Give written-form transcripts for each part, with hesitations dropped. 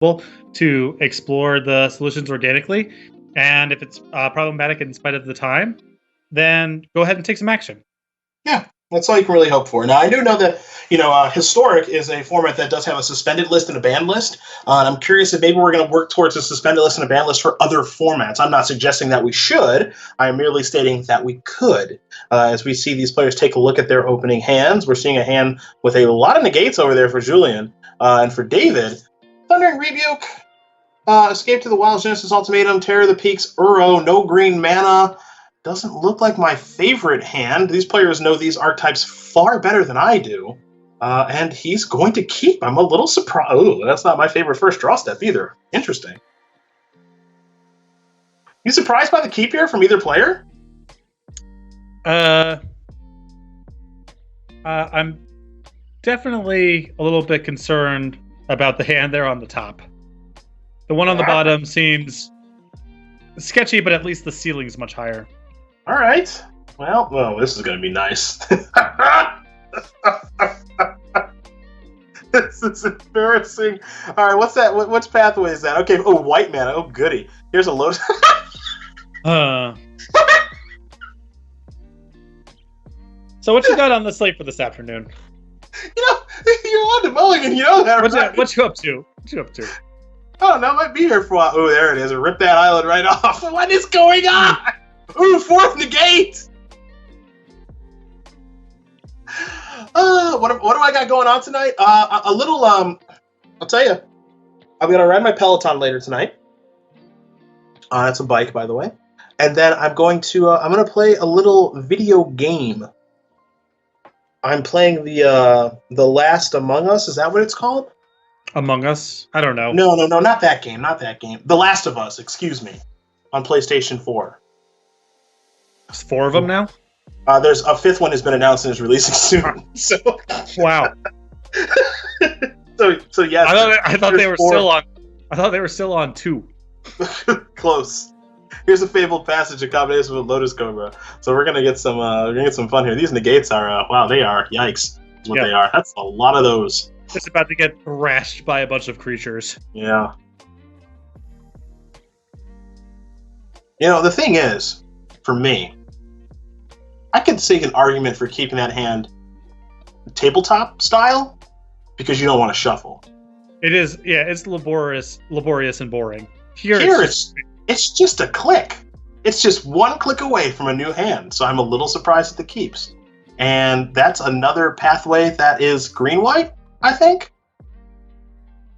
to explore the solutions organically. And if it's problematic in spite of the time, then go ahead and take some action. Yeah, that's all you can really hope for. Now, I do know that, Historic is a format that does have a suspended list and a banned list. And I'm curious if maybe we're going to work towards a suspended list and a banned list for other formats. I'm not suggesting that we should. I'm merely stating that we could. As we see these players take a look at their opening hands, we're seeing a hand with a lot of negates over there for Julian. And for David, Thundering Rebuke, Escape to the Wilds, Genesis Ultimatum, Terror of the Peaks, Uro, no green mana. Doesn't look like my favorite hand. These players know these archetypes far better than I do. And he's going to keep. I'm a little surprised. Oh, that's not my favorite first draw step either. Interesting. You surprised by the keep here from either player? I'm definitely a little bit concerned about the hand there on the top. The one on the bottom seems sketchy, but at least the ceiling's much higher. All right. Well, this is going to be nice. This is embarrassing. All right, what's that? Which pathway is that? Okay. Oh, white mana. Oh, goody. Here's a load. So what you got on the slate for this afternoon? You're on to Mulligan. You know that, right? What you up to? Oh, that might be here for a while. Oh, there it is. Rip that island right off. What is going on? Ooh, fourth negate. What do I got going on tonight? A little, I'll tell you. I'm going to ride my Peloton later tonight. That's a bike, by the way. And then I'm going to play a little video game. I'm playing the Last Among Us. Is that what it's called? Among Us? I don't know. No, not that game. The Last of Us, excuse me, on PlayStation 4. There's 4 of them now? There's a 5th one has been announced and is releasing soon. So wow. so yes. I thought they were 4. Still on. I thought they were still on 2. Close. Here's a fabled passage in combination with Lotus Cobra. So we're gonna get some fun here. These negates are they are yikes. Is what they are. That's a lot of those. Just about to get thrashed by a bunch of creatures. Yeah. The thing is, for me, I could take an argument for keeping that hand tabletop style because you don't want to shuffle. It is, it's laborious and boring. Here it's just a click. It's just one click away from a new hand, so I'm a little surprised at the keeps. And that's another pathway that is green-white, I think.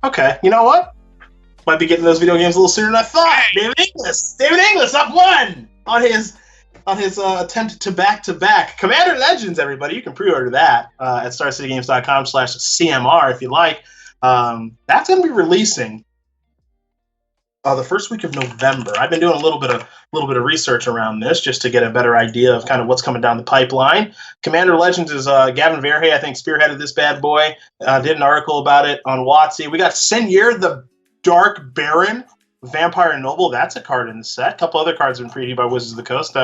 Okay, you know what? Might be getting those video games a little sooner than I thought. David Inglis up 1 on his attempt to back-to-back. Commander Legends, everybody. You can pre-order that at StarCityGames.com/CMR if you like. That's going to be releasing the first week of November. I've been doing a little bit of research around this just to get a better idea of kind of what's coming down the pipeline. Commander Legends is Gavin Verhey, I think, spearheaded this bad boy. Did an article about it on WotC. We got Senyer the Dark Baron, Vampire Noble. That's a card in the set. A couple other cards have been previewed by Wizards of the Coast.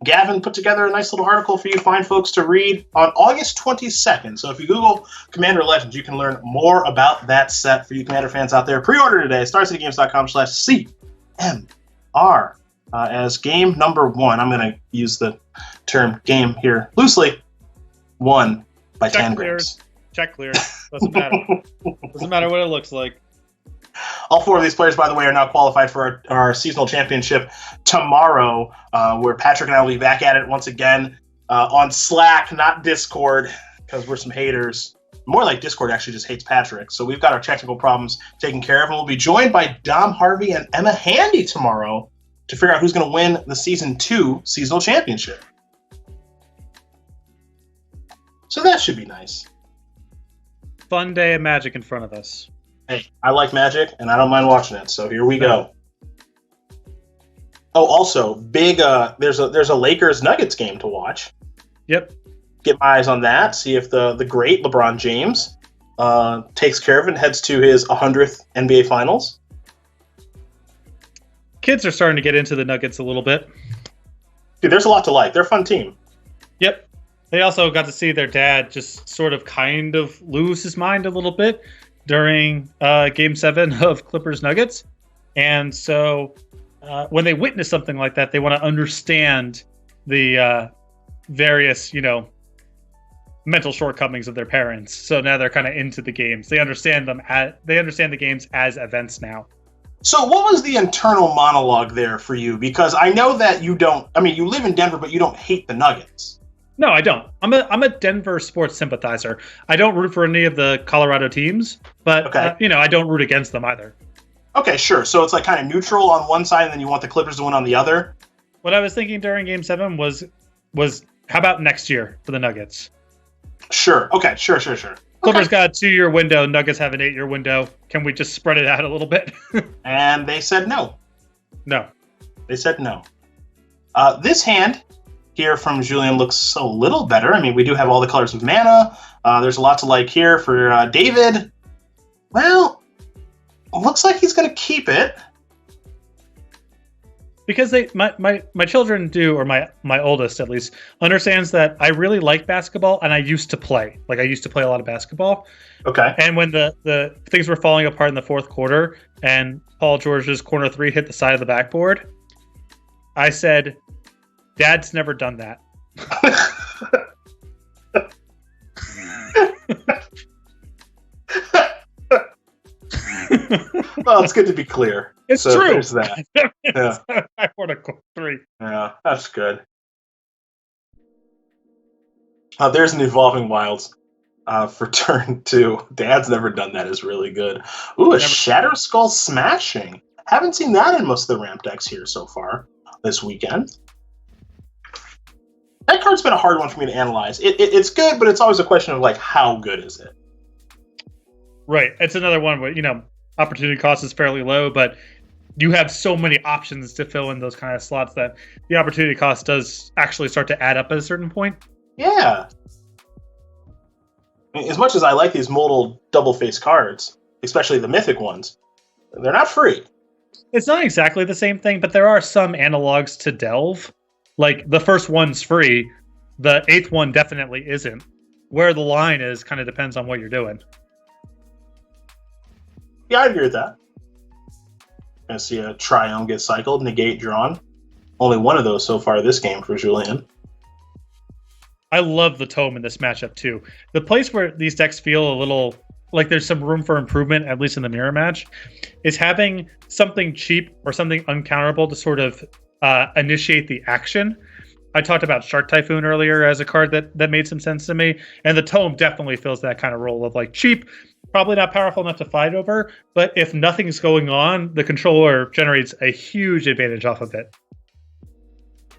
Gavin put together a nice little article for you fine folks to read on August 22nd. So if you Google Commander Legends, you can learn more about that set for you Commander fans out there. Pre-order today, StarCityGames.com/CMR as game number 1. I'm going to use the term game here loosely. 1 by Check 10 clears. grams. Check clear. Doesn't matter. Doesn't matter what it looks like. All 4 of these players, by the way, are now qualified for our seasonal championship tomorrow, where Patrick and I will be back at it once again on Slack, not Discord, because we're some haters. More like Discord actually just hates Patrick. So we've got our technical problems taken care of, and we'll be joined by Dom Harvey and Emma Handy tomorrow to figure out who's going to win the Season 2 seasonal championship. So that should be nice. Fun day of Magic in front of us. Hey, I like Magic, and I don't mind watching it, so here we go. Oh, also, big. There's a Lakers-Nuggets game to watch. Yep. Get my eyes on that, see if the great LeBron James takes care of it and heads to his 100th NBA Finals. Kids are starting to get into the Nuggets a little bit. Dude, there's a lot to like. They're a fun team. Yep. They also got to see their dad just sort of kind of lose his mind a little bit. during Game 7 of Clippers Nuggets. And so when they witness something like that, they want to understand the various, mental shortcomings of their parents. So now they're kind of into the games. They understand them. They understand the games as events now. So what was the internal monologue there for you? Because I know that you live in Denver, but you don't hate the Nuggets. No, I don't. I'm a Denver sports sympathizer. I don't root for any of the Colorado teams, but okay. I don't root against them either. Okay, sure. So it's like kind of neutral on one side, and then you want the Clippers to win on the other? What I was thinking during Game 7 was how about next year for the Nuggets? Sure. Okay. Sure. Clippers got a 2-year window. Nuggets have an 8-year window. Can we just spread it out a little bit? And they said no. No. They said no. This hand here from Julien looks a little better. I mean, we do have all the colors of mana. There's a lot to like here for David. Well, looks like he's going to keep it. Because my children do, or my oldest at least, understands that I really like basketball and I used to play. Like I used to play a lot of basketball. Okay. And when the things were falling apart in the fourth quarter and Paul George's corner 3 hit the side of the backboard, I said, Dad's never done that. Well, it's good to be clear. It's true. There's that. Yeah. I want a corner 3. Yeah, that's good. There's an Evolving Wilds for turn 2. Dad's never done that is really good. Ooh, a Shatter Skull Smashing. Haven't seen that in most of the ramp decks here so far this weekend. That card's been a hard one for me to analyze. It's good, but it's always a question of like how good is it? Right. It's another one where, opportunity cost is fairly low, but you have so many options to fill in those kind of slots that the opportunity cost does actually start to add up at a certain point. Yeah. As much as I like these modal double-face cards, especially the mythic ones, they're not free. It's not exactly the same thing, but there are some analogs to Delve. Like, the first one's free. The 8th one definitely isn't. Where the line is kind of depends on what you're doing. Yeah, I agree with that. I see a Triome get cycled, negate drawn. Only one of those so far this game for Julien. I love the Tome in this matchup, too. The place where these decks feel a little like there's some room for improvement, at least in the mirror match, is having something cheap or something uncounterable to sort of initiate the action. I talked about Shark Typhoon earlier as a card that made some sense to me, and the Tome definitely fills that kind of role of like cheap, probably not powerful enough to fight over, but if nothing's going on, the controller generates a huge advantage off of it.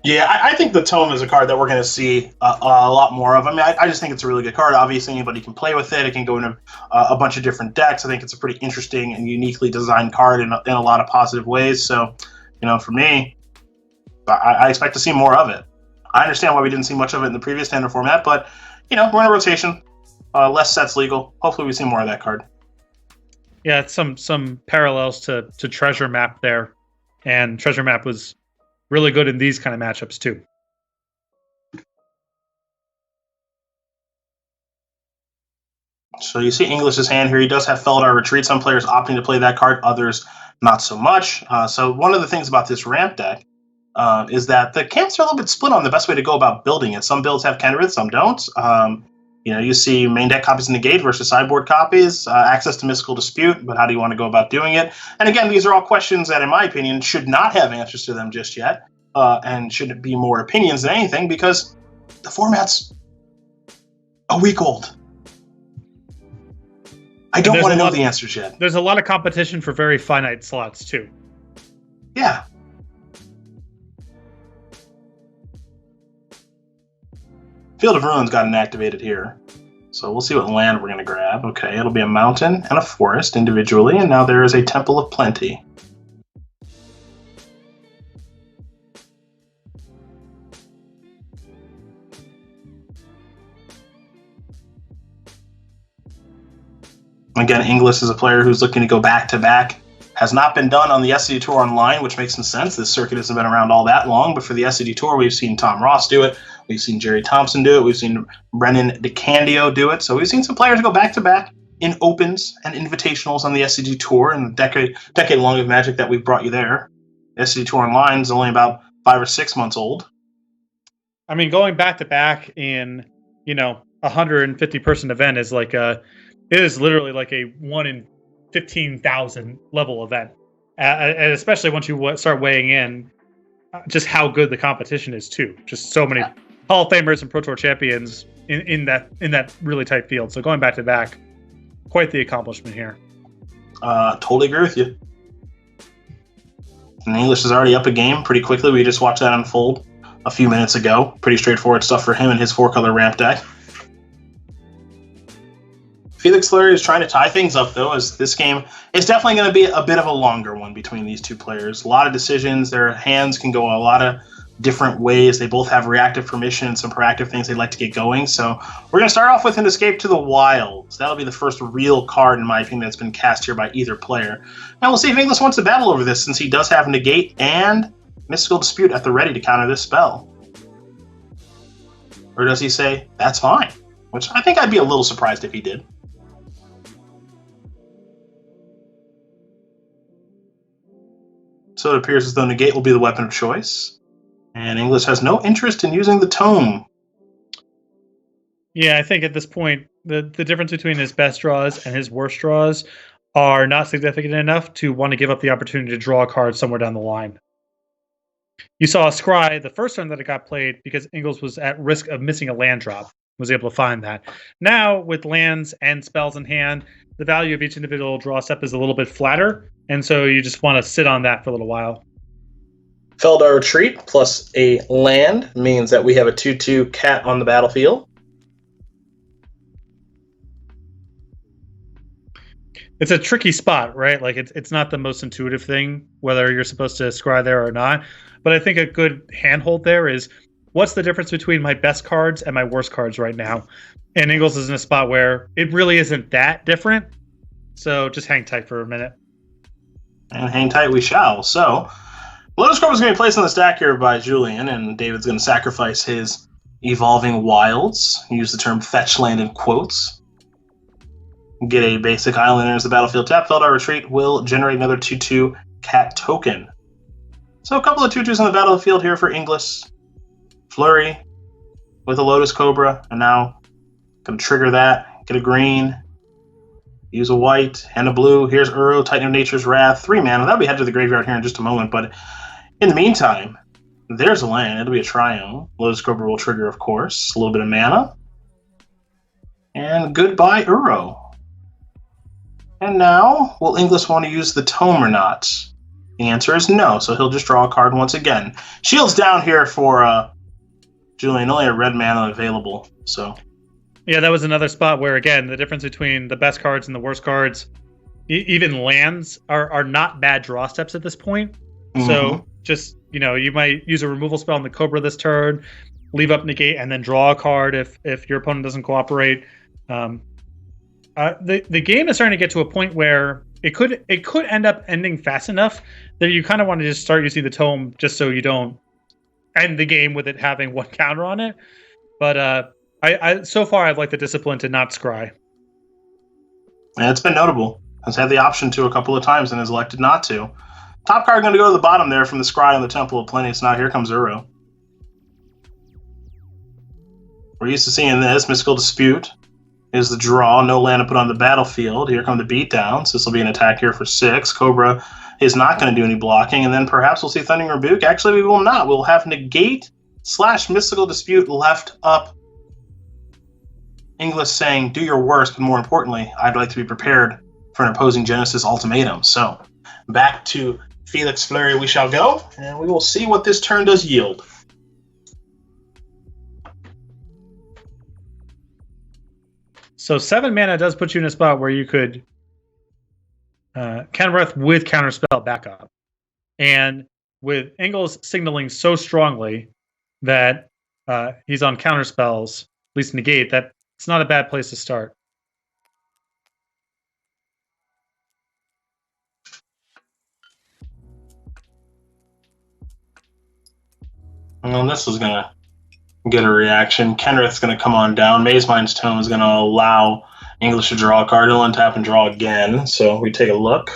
Yeah, I think the Tome is a card that we're going to see a lot more of. I mean, I just think it's a really good card. Obviously, anybody can play with it. It can go into a bunch of different decks. I think it's a pretty interesting and uniquely designed card in a lot of positive ways. So, for me, I expect to see more of it. I understand why we didn't see much of it in the previous standard format, but, we're in a rotation. Less sets legal. Hopefully we see more of that card. Yeah, it's some parallels to Treasure Map there. And Treasure Map was really good in these kind of matchups, too. So you see Inglis's hand here. He does have Feldar Retreat. Some players opting to play that card, others not so much. So one of the things about this ramp deck is that the camps are a little bit split on the best way to go about building it. Some builds have Kenrith, some don't. You see main deck copies negate versus sideboard copies, access to Mystical Dispute, but how do you want to go about doing it? And again, these are all questions that, in my opinion, should not have answers to them just yet, and should be more opinions than anything, because the format's a week old. I don't want to know the answers yet. There's a lot of competition for very finite slots, too. Yeah. Field of Ruins got inactivated here. So we'll see what land we're going to grab. Okay, it'll be a mountain and a forest individually, and now there is a Temple of Plenty. Again, Inglis is a player who's looking to go back-to-back. Has not been done on the SCG Tour Online, which makes some sense. This circuit hasn't been around all that long, but for the SCG Tour, we've seen Tom Ross do it. We've seen Jerry Thompson do it. We've seen Brennan DeCandio do it. So we've seen some players go back-to-back. in opens and invitationals on the SCG Tour and the decade long of Magic that we've brought you there. The SCG Tour Online is only about 5 or 6 months old. I mean, going back to back in, 150 person event is it is literally like a 1 in 15,000 level event. And especially once you start weighing in just how good the competition is too. Just so many Hall of Famers and Pro Tour champions in that really tight field. So going back to back, quite the accomplishment here. Totally agree with you. And English is already up a game pretty quickly. We just watched that unfold a few minutes ago. Pretty straightforward stuff for him and his 4-color ramp deck. Felix Flury is trying to tie things up, though, as this game is definitely going to be a bit of a longer one between these two players. A lot of decisions. Their hands can go a lot of different ways. They both have reactive permission and some proactive things they'd like to get going. So we're going to start off with an Escape to the Wilds. That'll be the first real card, in my opinion, that's been cast here by either player. Now we'll see if Inglis wants to battle over this, since he does have Negate and Mystical Dispute at the ready to counter this spell. Or does he say, that's fine? Which I think I'd be a little surprised if he did. So it appears as though Negate will be the weapon of choice. And Inglis has no interest in using the Tome. Yeah, I think at this point, the difference between his best draws and his worst draws are not significant enough to want to give up the opportunity to draw a card somewhere down the line. You saw a Scry the first time that it got played because Inglis was at risk of missing a land drop, was able to find that. Now, with lands and spells in hand, the value of each individual draw step is a little bit flatter, and so you just want to sit on that for a little while. Feldar Retreat plus a land means that we have a 2/2 cat on the battlefield. It's a tricky spot, right? Like it's not the most intuitive thing, whether you're supposed to scry there or not. But I think a good handhold there is, what's the difference between my best cards and my worst cards right now? And Inglis is in a spot where it really isn't that different. So just hang tight for a minute. And hang tight we shall. So Lotus Grove is going to be placed on the stack here by Julian, and David's going to sacrifice his Evolving Wilds. Use the term fetch land in quotes. Get a basic island enters the battlefield. Tap Feldar Retreat will generate another 2/2 cat token. So a couple of 2/2s on the battlefield here for Inglis. Flurry with a Lotus Cobra, and now going to trigger that. Get a green. Use a white and a blue. Here's Uro, Titan of Nature's Wrath. 3 mana. That'll be headed to the graveyard here in just a moment, but in the meantime, there's a land. It'll be a Triome. Lotus Cobra will trigger, of course. A little bit of mana. And goodbye, Uro. And now, will Inglis want to use the Tome or not? The answer is no, so he'll just draw a card once again. Shields down here for Julian. Only a red mana available, so... Yeah, that was another spot where, again, the difference between the best cards and the worst cards, even lands, are not bad draw steps at this point. Mm-hmm. So just, you might use a removal spell on the Cobra this turn, leave up Negate, and then draw a card if your opponent doesn't cooperate. The game is starting to get to a point where it could end up ending fast enough that you kind of want to just start using the Tome just so you don't end the game with it having one counter on it. But I so far I've liked the discipline to not scry. And it's been notable. Has had the option to a couple of times and has elected not to. Top card going to go to the bottom there from the scry on the Temple of Plenty. So now here comes Uro. We're used to seeing this. Mystical Dispute is the draw. No land to put on the battlefield. Here come the beatdowns. This will be an attack here for 6. Cobra is not going to do any blocking. And then perhaps we'll see Thundering Rebuke. Actually, we will not. We'll have Negate / Mystical Dispute left up. Inglis saying, do your worst, but more importantly, I'd like to be prepared for an opposing Genesis ultimatum. So, back to Felix Fleury we shall go, and we will see what this turn does yield. So 7 mana does put you in a spot where you could Counter-Breath with Counterspell backup. And with Inglis signaling so strongly that he's on Counterspells, at least Negate, that it's not a bad place to start. Well, this is going to get a reaction. Kenrith's going to come on down. Mazemind's Tome is going to allow English should draw a card, he'll untap and draw again. So we take a look.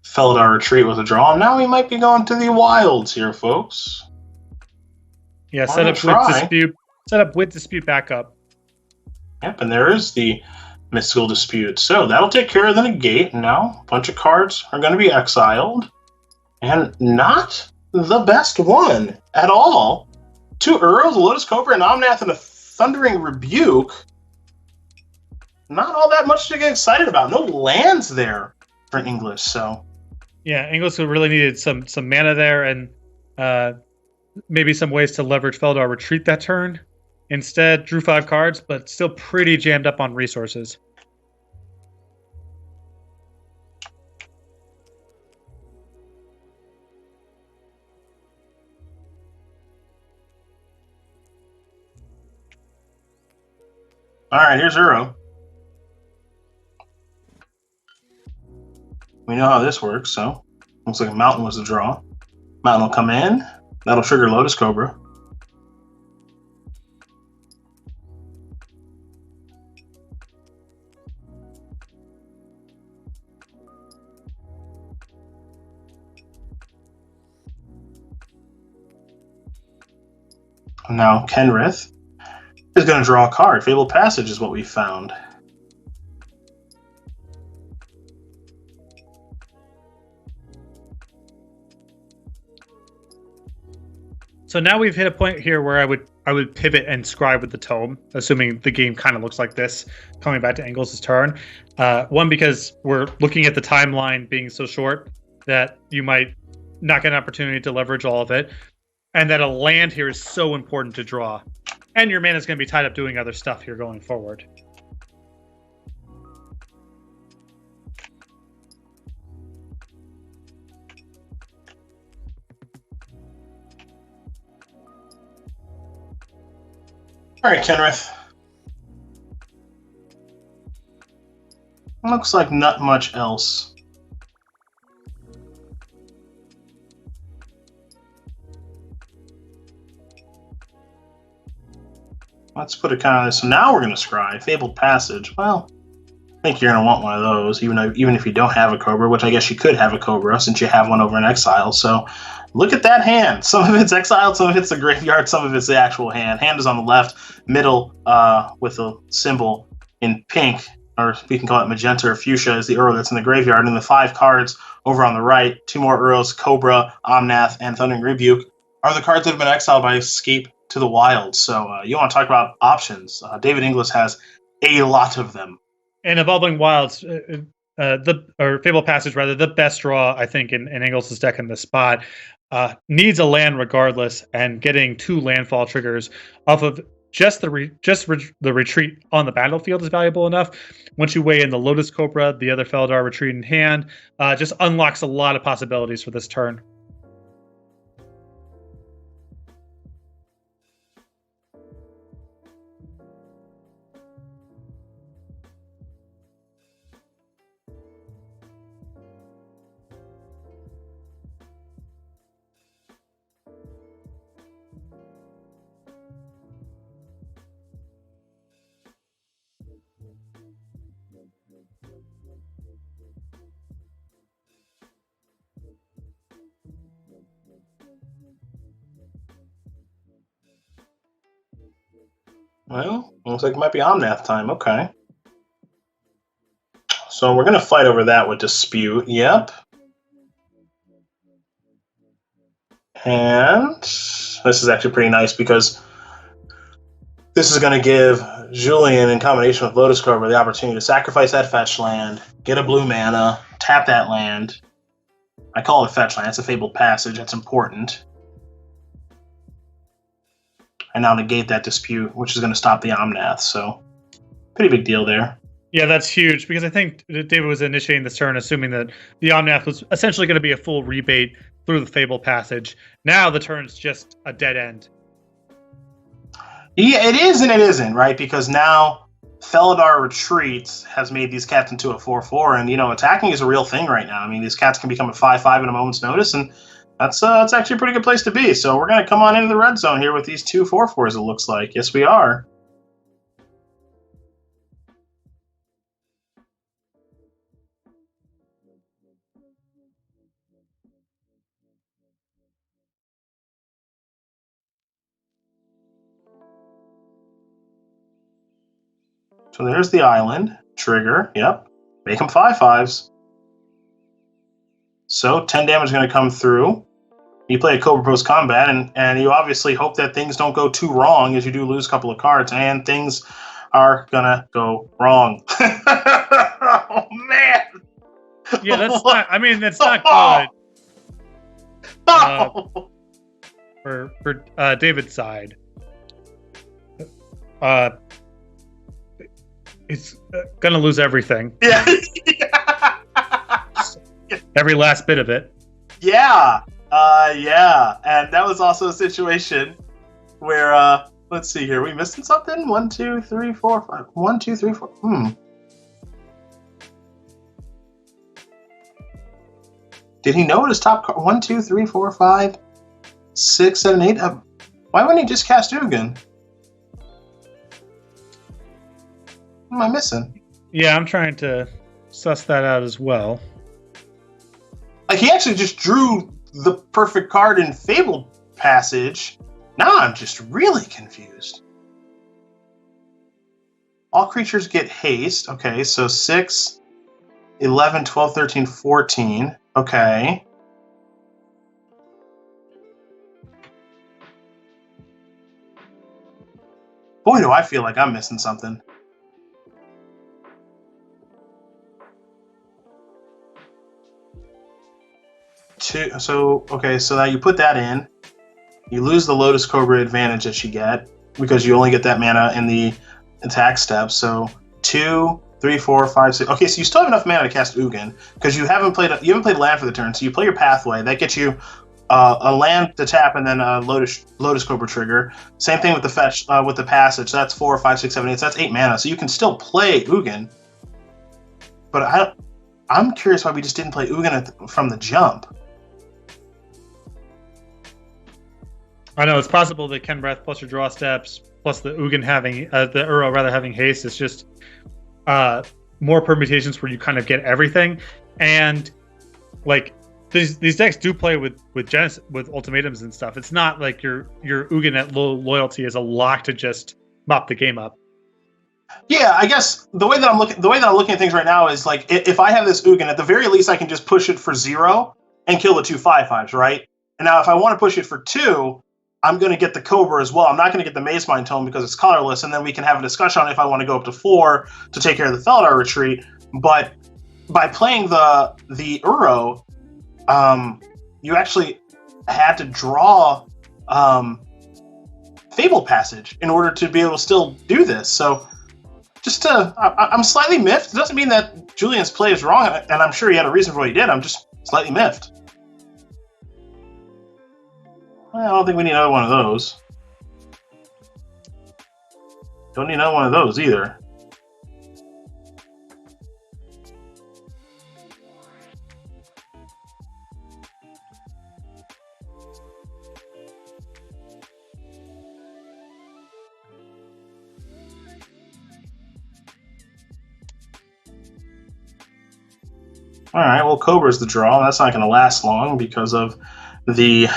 Feldar retreat with a draw. Now we might be going to the wilds here, folks. Yeah, set up with dispute. Set up with dispute back up. Yep, and there is the mystical dispute. So that'll take care of the negate. Now a bunch of cards are going to be exiled. And not the best one at all. 2 Uros, a Lotus Cobra, an Omnath, and a Thundering Rebuke. Not all that much to get excited about. No lands there for Inglis, so... Yeah, Inglis really needed some mana there, and maybe some ways to leverage Feldar retreat that turn. Instead, drew 5 cards, but still pretty jammed up on resources. All right, here's Uro. We know how this works, so looks like a Mountain was the draw. Mountain will come in. That'll trigger Lotus Cobra. Now Kenrith is going to draw a card. Fabled Passage is what we found. So now we've hit a point here where I would pivot and scribe with the tome, assuming the game kind of looks like this, coming back to Inglis' turn. One, because we're looking at the timeline being so short that you might not get an opportunity to leverage all of it, and that a land here is so important to draw. And your mana is going to be tied up doing other stuff here going forward. All right, Kenrith. Looks like not much else. Let's put it kind of this. So now we're going to scry. Fabled Passage. Well, I think you're going to want one of those, even if you don't have a Cobra, which I guess you could have a Cobra since you have one over in Exile. So look at that hand. Some of it's exiled, some of it's the graveyard, some of it's the actual hand. Hand is on the left, middle with a symbol in pink, or we can call it magenta or fuchsia, is the Uro that's in the graveyard. And the 5 cards over on the right, 2 more Uros, Cobra, Omnath, and Thundering Rebuke, are the cards that have been exiled by Escape to the Wild. So you want to talk about options. David Inglis has a lot of them. And Evolving Wilds, or Fabled Passage, rather, the best draw, I think, in Inglis' deck in this spot, needs a land regardless, and getting 2 landfall triggers off of just the retreat on the battlefield is valuable enough. Once you weigh in the Lotus Cobra, the other Feldar retreat in hand, just unlocks a lot of possibilities for this turn. Well, looks like it might be Omnath time. Okay. So we're going to fight over that with Dispute. Yep. And this is actually pretty nice because this is going to give Julian, in combination with Lotus Cobra, the opportunity to sacrifice that fetch land, get a blue mana, tap that land. I call it a fetch land. It's a Fabled Passage. That's important. And now negate that Dispute, which is going to stop the Omnath. So, pretty big deal there. Yeah, that's huge, because I think David was initiating this turn assuming that the Omnath was essentially going to be a full rebate through the Fabled Passage. Now the turn's just a dead end. Yeah, it is and it isn't, right? Because now Feldar Retreats has made these cats into a 4/4, and, attacking is a real thing right now. I mean, these cats can become a 5/5 in a moment's notice, and That's actually a pretty good place to be. So we're gonna come on into the red zone here with these 2 4/4s. It looks like. Yes, we are. So there's the island trigger. Yep. Make them 5/5s. So 10 damage is going to come through. You play a Cobra post combat, and you obviously hope that things don't go too wrong as you do lose a couple of cards, and things are gonna go wrong. Oh man! Yeah, that's What? not. I mean, that's not good for David's side. He's gonna lose everything. Yeah. Every last bit of it. Yeah. Yeah. And that was also a situation where let's see here. We missing something? 1, 2, 3, 4, 5. 1, 2, 3, 4. Did he know his top card? 1, 2, 3, 4, 5, 6, 7, 8. Why wouldn't he just cast Ugin? What am I missing? Yeah, I'm trying to suss that out as well. Like, he actually just drew the perfect card in Fabled Passage. Now I'm just really confused. All creatures get haste. Okay, so 6, 11, 12, 13, 14. Okay. Boy, do I feel like I'm missing something. So now you put that in. You lose the Lotus Cobra advantage that you get because you only get that mana in the attack step. So 2, 3, 4, 5, 6. Okay, so you still have enough mana to cast Ugin because you haven't played land for the turn. So you play your Pathway. That gets you a land to tap and then a Lotus Cobra trigger. Same thing with the fetch with the passage. So that's 4, 5, 6, 7, 8. So that's 8 mana. So you can still play Ugin. But I'm curious why we just didn't play Ugin from the jump. I know it's possible that Ken Breath plus your draw steps plus the Ugin having the Uro rather having haste is just more permutations where you kind of get everything, and like these decks do play with ultimatums and stuff. It's not like your Ugin at low loyalty is a lock to just mop the game up. Yeah, I guess the way that I'm looking at things right now is like if I have this Ugin, at the very least I can just push it for 0 and kill the 2 5/5s, right? And now if I want to push it for 2, I'm going to get the Cobra as well. I'm not going to get the Maze Mind Tome because it's colorless, and then we can have a discussion on if I want to go up to 4 to take care of the Feldar retreat. But by playing the Uro, you actually had to draw Fable Passage in order to be able to still do this. So I'm slightly miffed. It doesn't mean that Julian's play is wrong, and I'm sure he had a reason for what he did. I'm just slightly miffed. I don't think we need another one of those. Don't need another one of those either. All right, well, Cobra's the draw. That's not going to last long because of the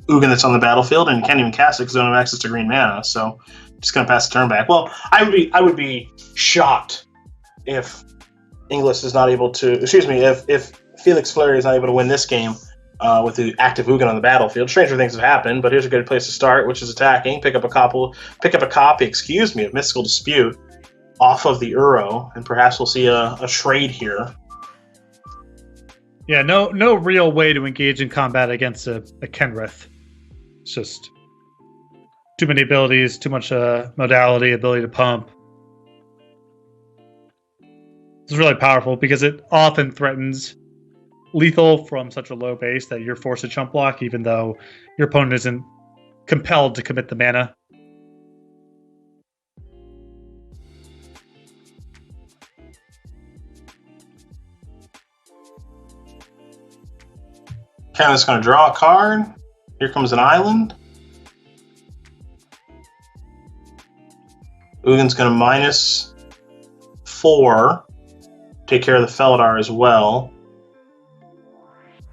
Ugin that's on the battlefield, and you can't even cast it because you don't have access to green mana. So, just going to pass the turn back. Well, I would be shocked if Inglis is not able to. Excuse me, if Felix Flury is not able to win this game with the active Ugin on the battlefield. Stranger things have happened, but here's a good place to start, which is attacking. Pick up a copy. Excuse me, of Mystical Dispute off of the Uro, and perhaps we'll see a trade here. Yeah, no real way to engage in combat against a Kenrith. It's just too many abilities, too much modality, ability to pump. It's really powerful because it often threatens lethal from such a low base that you're forced to chump block, even though your opponent isn't compelled to commit the mana. Kenneth's going to draw a card. Here comes an island. Ugin's going to -4. Take care of the Feldar as well.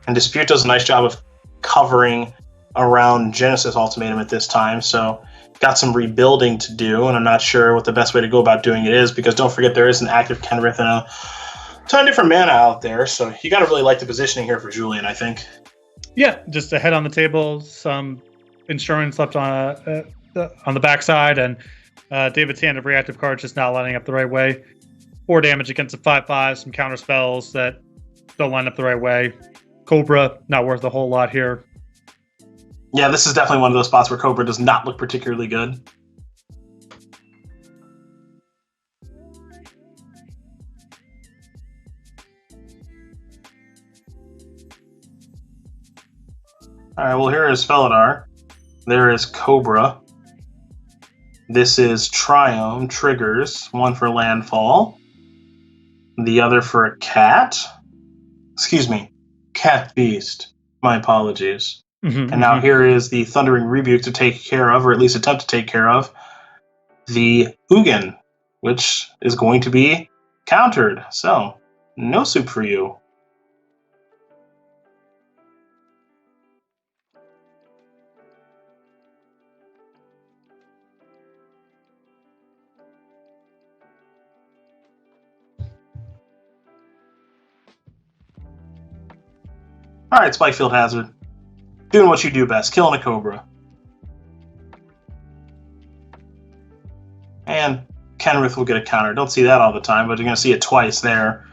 And Dispute does a nice job of covering around Genesis Ultimatum at this time, so got some rebuilding to do, and I'm not sure what the best way to go about doing it is, because don't forget there is an active Kenrith and a ton of different mana out there, so you got to really like the positioning here for Julian, I think. Yeah, just a head on the table, some insurance left on the backside, and David's hand of reactive cards just not lining up the right way. 4 damage against a 5/5, some counter spells that don't line up the right way. Cobra, not worth a whole lot here. Yeah, this is definitely one of those spots where Cobra does not look particularly good. All right, well, here is Felidar. There is Cobra. This is Triome, triggers, one for landfall. The other for a cat. Excuse me, cat beast. My apologies. And now here is the Thundering Rebuke to take care of, or at least attempt to take care of, the Ugin, which is going to be countered. So, no soup for you. All right, Spikefield Hazard. Doing what you do best, killing a Cobra. And Kenrith will get a counter. Don't see that all the time, but you're going to see it twice there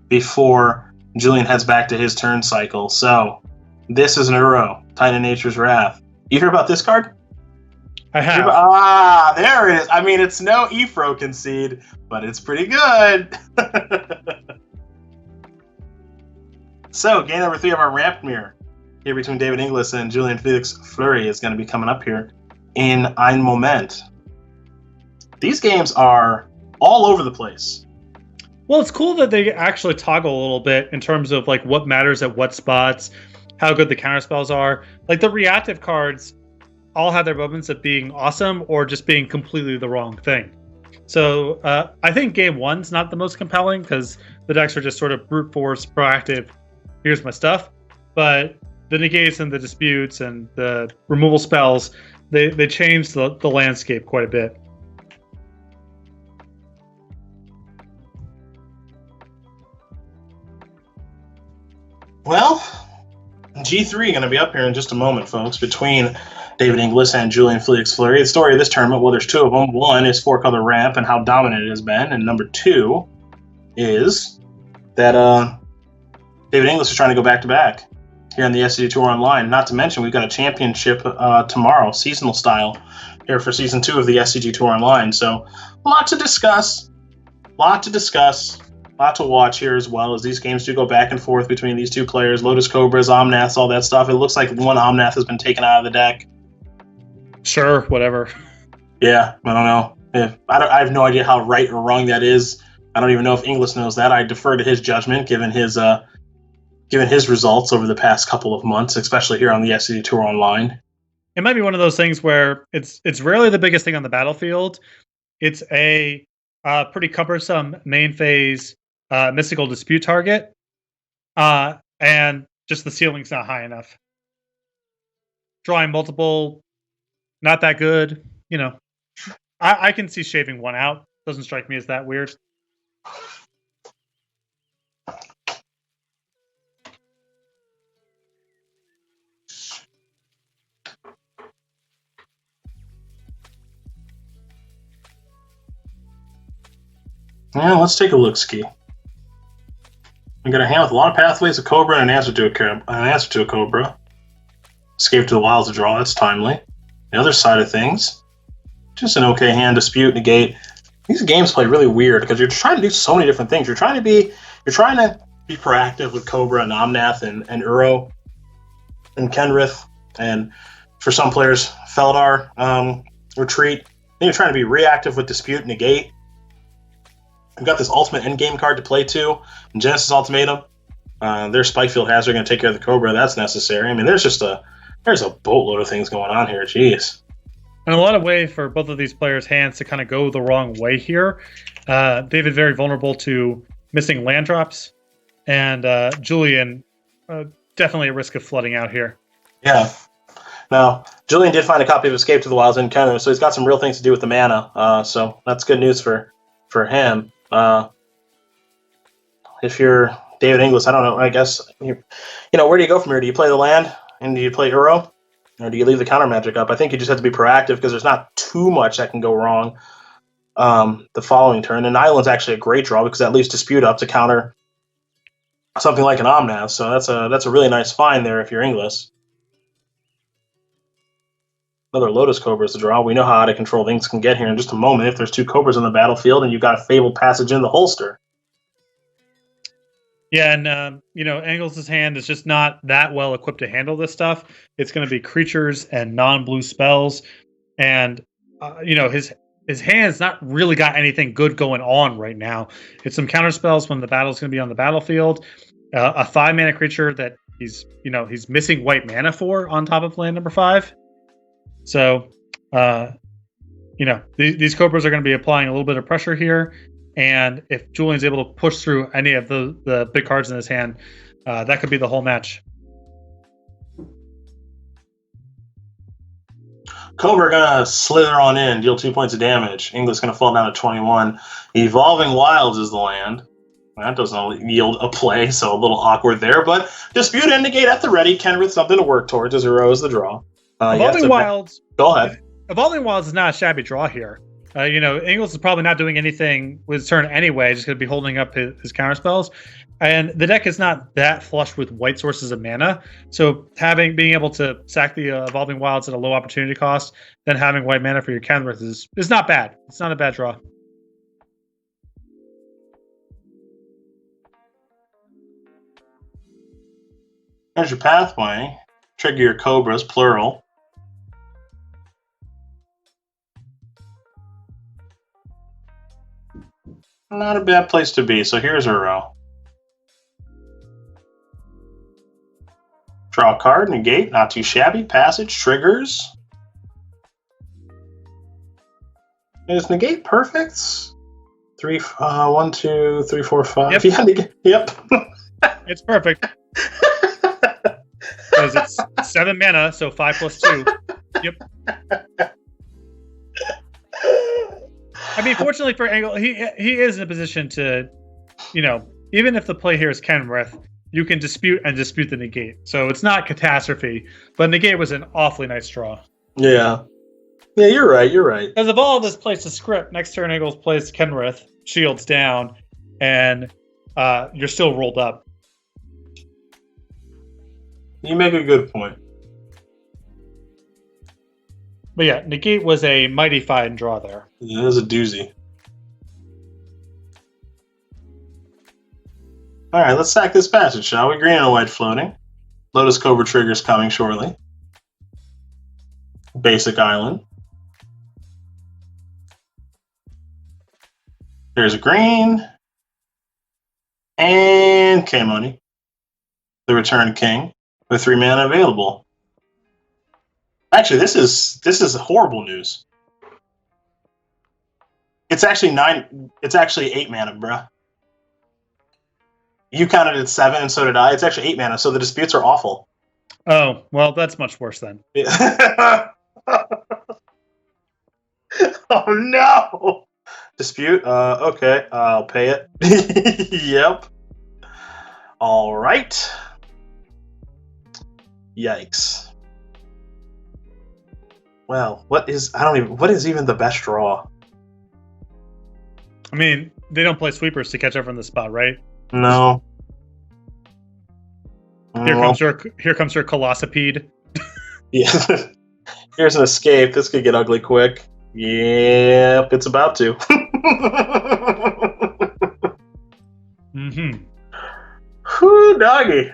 before Julian heads back to his turn cycle. So, this is an Uro, Titan Nature's Wrath. You hear about this card? I have. There it is. I mean, it's no Ephro concede, but it's pretty good. So, game number 3 of our Ramp Mirror here between David Inglis and Julian Felix Flury is going to be coming up here in Ein Moment. These games are all over the place. Well, it's cool that they actually toggle a little bit in terms of like what matters at what spots, how good the counterspells are. Like the reactive cards all have their moments of being awesome or just being completely the wrong thing. So I think game 1's not the most compelling because the decks are just sort of brute force, proactive, here's my stuff. But the negates and the disputes and the removal spells, they changed the landscape quite a bit. Well, G3 going to be up here in just a moment, folks, between David Inglis and Julian Felix Flury. The story of this tournament, well, there's 2 of them. One is 4-color ramp and how dominant it has been, and number 2 is that David Inglis is trying to go back-to-back here in the SCG Tour Online. Not to mention, we've got a championship tomorrow, seasonal style, here for Season 2 of the SCG Tour Online. So, a lot to discuss, lot to watch here as well, as these games do go back and forth between these 2 players. Lotus Cobras, Omnaths, all that stuff. It looks like one Omnath has been taken out of the deck. Sure, whatever. Yeah, I don't know. I have no idea how right or wrong that is. I don't even know if Inglis knows that. I defer to his judgment, given his results over the past couple of months, especially here on the SCG Tour Online. It might be one of those things where it's rarely the biggest thing on the battlefield. It's a pretty cumbersome main phase mystical dispute target, and just the ceiling's not high enough. Drawing multiple, not that good. You know, I can see shaving one out. Doesn't strike me as that weird. Yeah, let's take a look-ski. We got a hand with a lot of pathways, a Cobra, and an answer to a Cobra. Escape to the Wilds to draw, that's timely. The other side of things, just an okay hand, dispute, negate. These games play really weird because you're trying to do so many different things. You're trying to be proactive with Cobra and Omnath and Uro and Kenrith, and for some players, Feldar, Retreat. Then you're trying to be reactive with dispute, negate. We've got this ultimate endgame card to play too, Genesis Ultimatum. Their Spike Field Hazard going to take care of the Cobra. That's necessary. I mean, there's a boatload of things going on here. Jeez. And a lot of way for both of these players' hands to kind of go the wrong way here. David very vulnerable to missing land drops, and Julian definitely at risk of flooding out here. Yeah. Now, Julian did find a copy of Escape to the Wilds in Kenner, so he's got some real things to do with the mana. So that's good news for him. If you're David Inglis, I don't know. I guess where do you go from here? Do you play the land and do you play Uro? Or do you leave the counter magic up? I think you just have to be proactive because there's not too much that can go wrong the following turn. And Island's actually a great draw because that leaves Dispute up to counter something like an Omnath. So that's a really nice find there if you're Inglis. Another Lotus Cobra is the draw. We know how out of control things can get here in just a moment if there's 2 Cobras on the battlefield and you've got a Fabled Passage in the holster. Yeah, and Ingles' hand is just not that well equipped to handle this stuff. It's going to be creatures and non-blue spells, and his hand's not really got anything good going on right now. It's some counter spells when the battle's going to be on the battlefield. A 5-mana creature that he's missing white mana for on top of land number 5. So, these Cobras are going to be applying a little bit of pressure here. And if Julian's able to push through any of the big cards in his hand, that could be the whole match. Cobra gonna slither on in, deal 2 points of damage. Inglis gonna fall down to 21. Evolving Wilds is the land. That doesn't yield a play, so a little awkward there. But Dispute and Negate at the ready. Kenrith something to work towards as Uro is the draw. Evolving Wilds. Go ahead. Evolving Wilds is not a shabby draw here. Ingles is probably not doing anything with his turn anyway, just going to be holding up his counter spells. And the deck is not that flush with white sources of mana. So being able to sack the Evolving Wilds at a low opportunity cost, then having white mana for your Kenrith is not bad. It's not a bad draw. There's your pathway. Trigger your Cobras, plural. Not a bad place to be. So here's Uro. Draw a card, negate, not too shabby. Passage, triggers. Is negate perfect? 1, 2, 3, 4, 5. Yep. Yeah, negate. Yep. It's perfect. Because it's 7 mana, so 5 + 2. Yep. I mean, fortunately for Angle, he is in a position to, even if the play here is Kenrith, you can dispute the negate. So it's not catastrophe, but negate was an awfully nice draw. Yeah. Yeah, you're right. Because of all of this plays to script, next turn Ingles plays Kenrith, shields down, and you're still rolled up. You make a good point. But yeah, negate was a mighty fine draw there. Yeah, it was a doozy. All right, let's sack this passage, shall we? Green and white floating. Lotus Cobra triggers coming shortly. Basic Island. There's a green. And K-Money. The Return King with 3 mana available. Actually, this is horrible news. It's actually 8 mana, bruh. You counted it 7, and so did I. It's actually 8 mana, so the disputes are awful. Oh, well, that's much worse then. Yeah. Oh no! Dispute. Okay, I'll pay it. Yep. All right. Yikes. Well, what is even the best draw? I mean, they don't play sweepers to catch up from the spot, right? No. Here comes your Colossipede. Yeah. Here's an escape. This could get ugly quick. Yep, it's about to. Mm-hmm. Whoo, doggy.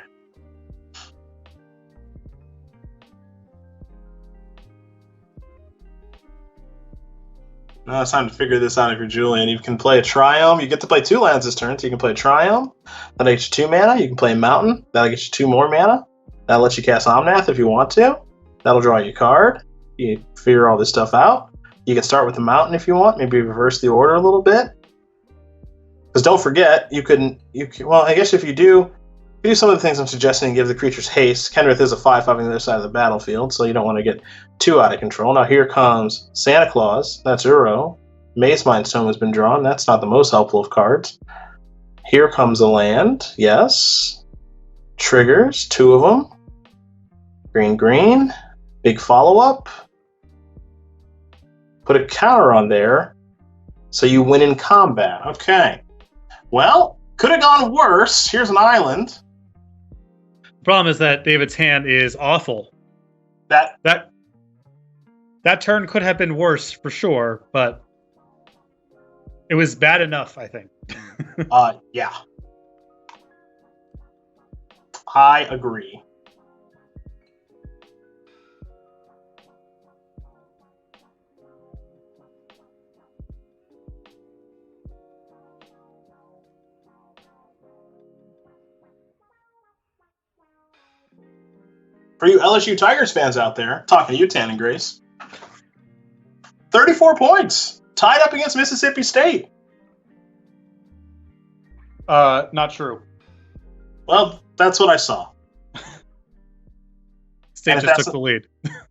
Now it's time to figure this out if you're Julian. You can play a Triome. You get to play 2 lands this turn, so you can play Triome. That'll get you 2 mana. You can play Mountain. That'll get you 2 more mana. That'll let you cast Omnath if you want to. That'll draw you a card. You figure all this stuff out. You can start with the Mountain if you want. Maybe reverse the order a little bit. Because don't forget, well, I guess if you do some of the things I'm suggesting and give the creatures haste, Kenrith is a 5/5 on the other side of the battlefield, so you don't want to get too out of control. Now here comes Santa Claus. That's Uro. Maze Mind's Tome has been drawn. That's not the most helpful of cards. Here comes a land. Yes. Triggers, 2 of them. Green. Big follow-up. Put a counter on there, so you win in combat. Okay. Well, could have gone worse. Here's an island. The problem is that David's hand is awful. That turn could have been worse for sure, but it was bad enough, I think. Yeah. I agree. For you LSU Tigers fans out there, talking to you, Tan and Grace, 34 points, tied up against Mississippi State. Not true. Well, that's what I saw. State just took the lead.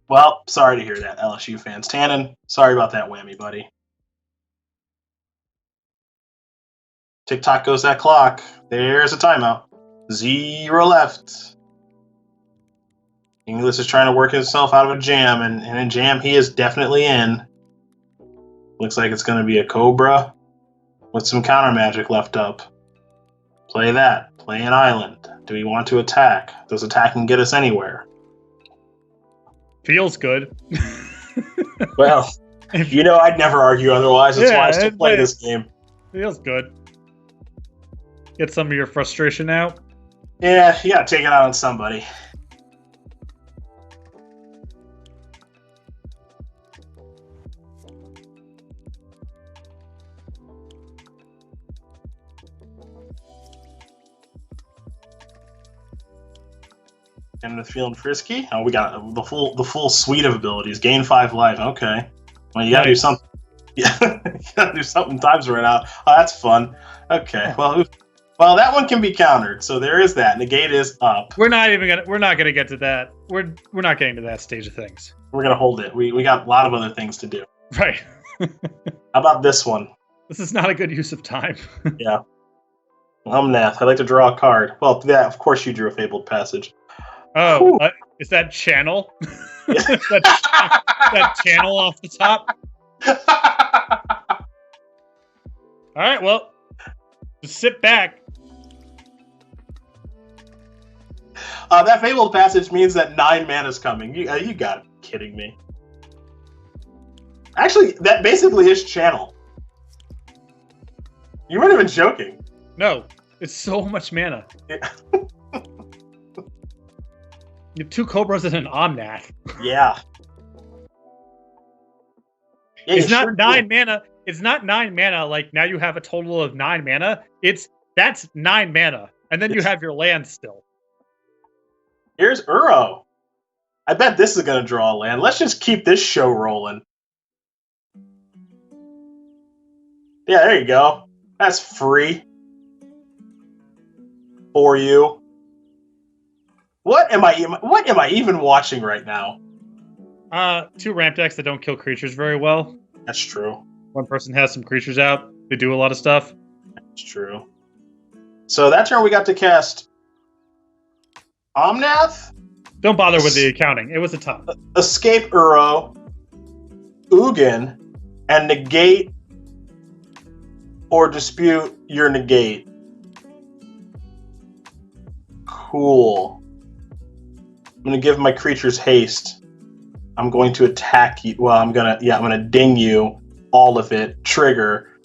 Well, sorry to hear that, LSU fans. Tannen, sorry about that whammy, buddy. Tick-tock goes that clock. There's a timeout. 0 left. Inglis is trying to work himself out of a jam, and in a jam he is definitely in. Looks like it's going to be a Cobra with some counter magic left up. Play that. Play an island. Do we want to attack? Does attacking get us anywhere? Feels good. Well, I'd never argue otherwise. That's why I still play this game. Feels good. Get some of your frustration out. Yeah, you gotta take it out on somebody. And feeling frisky. Oh, we got the full suite of abilities. Gain 5 life. Okay. Well, you gotta do something. Yeah, you gotta do something. Time's run out. Oh, that's fun. Okay. Well, that one can be countered. So there is that. Negate is up. We're not gonna get to that. We're not getting to that stage of things. We're gonna hold it. We got a lot of other things to do. Right. How about this one? This is not a good use of time. Yeah. Omnath. I'd like to draw a card. Well, that of course you drew a Fabled Passage. Oh, is that channel? that channel off the top? All right, well, just sit back. That Fabled Passage means that 9 mana is coming. You got to be kidding me. Actually, that basically is channel. You weren't even joking. No, it's so much mana. Yeah. You have 2 Cobras and an Omnath. Yeah. It's not 9 mana. It's not 9 mana. Like now you have a total of 9 mana. That's 9 mana, and then you have your land still. Here's Uro. I bet this is gonna draw a land. Let's just keep this show rolling. Yeah, there you go. That's free for you. What am I even watching right now? 2 ramp decks that don't kill creatures very well. That's true. One person has some creatures out. They do a lot of stuff. That's true. So that turn we got to cast Omnath. Don't bother with the accounting. It was a ton. Escape Uro, Ugin, and negate or dispute your negate. Cool. I'm gonna give my creatures haste. I'm going to attack you. Well, I'm gonna ding you. All of it. Trigger.